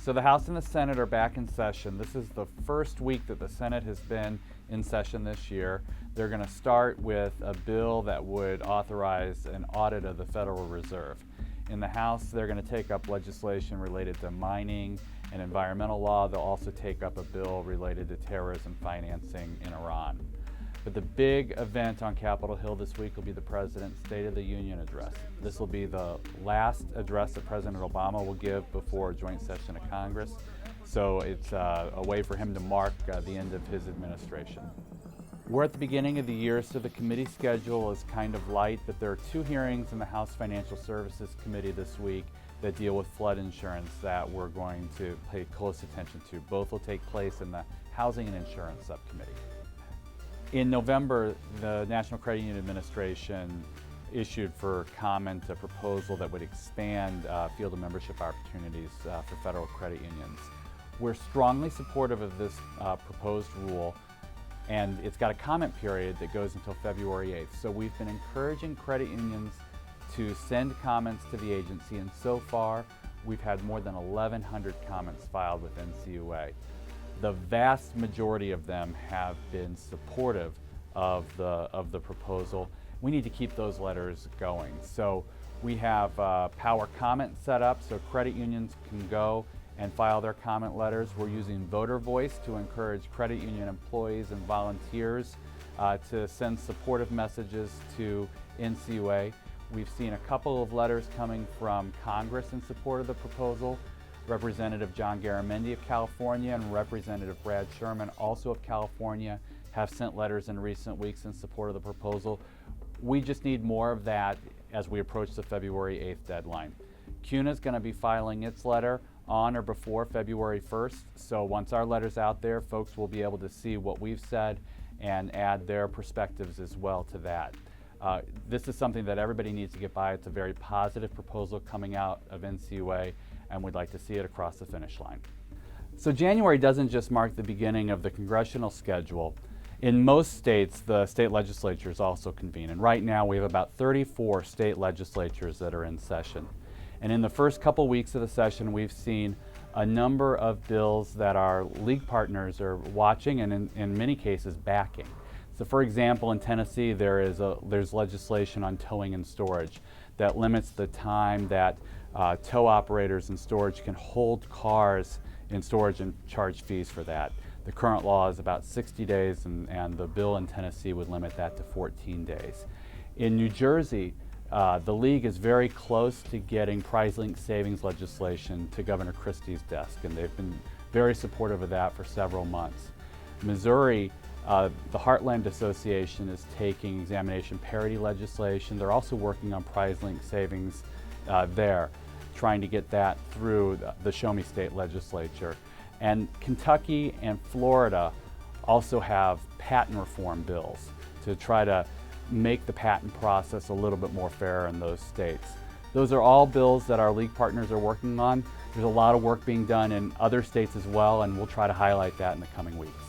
So the House and the Senate are back in session. This is the first week that the Senate has been in session this year. They're going to start with a bill that would authorize an audit of the Federal Reserve. In the House, they're going to take up legislation related to mining and environmental law. They'll also take up a bill related to terrorism financing in Iran. But the big event on Capitol Hill this week will be the President's State of the Union address. This will be the last address that President Obama will give before a joint session of Congress. So it's a way for him to mark the end of his administration. We're at the beginning of the year, so the committee schedule is kind of light, but there are two hearings in the House Financial Services Committee this week that deal with flood insurance that we're going to pay close attention to. Both will take place in the Housing and Insurance Subcommittee. In November, the National Credit Union Administration issued for comment a proposal that would expand field of membership opportunities for federal credit unions. We're strongly supportive of this proposed rule, and it's got a comment period that goes until February 8th. So we've been encouraging credit unions to send comments to the agency, and so far we've had more than 1,100 comments filed with NCUA. The vast majority of them have been supportive of the proposal. We need to keep those letters going. So we have power comment set up so credit unions can go and file their comment letters. We're using voter voice to encourage credit union employees and volunteers to send supportive messages to NCUA. We've seen a couple of letters coming from Congress in support of the proposal. Representative John Garamendi of California and Representative Brad Sherman, also of California, have sent letters in recent weeks in support of the proposal. We just need more of that as we approach the February 8th deadline. CUNA is going to be filing its letter on or before February 1st, so once our letter's out there, folks will be able to see what we've said and add their perspectives as well to that. This is something that everybody needs to get by. It's a very positive proposal coming out of NCUA, and we'd like to see it across the finish line. So January doesn't just mark the beginning of the congressional schedule. In most states, the state legislatures also convene, and right now we have about 34 state legislatures that are in session. And in the first couple weeks of the session, we've seen a number of bills that our league partners are watching and in many cases backing. So for example, in Tennessee, there's legislation on towing and storage that limits the time that tow operators in storage can hold cars in storage and charge fees for that. The current law is about 60 days, and the bill in Tennessee would limit that to 14 days. In New Jersey, the league is very close to getting price-linked savings legislation to Governor Christie's desk, and they've been very supportive of that for several months. Missouri, the Heartland Association is taking examination parity legislation. They're also working on price-linked savings there, trying to get that through the Show Me State legislature. And Kentucky and Florida also have patent reform bills to try to make the patent process a little bit more fair in those states. Those are all bills that our league partners are working on. There's a lot of work being done in other states as well, and we'll try to highlight that in the coming weeks.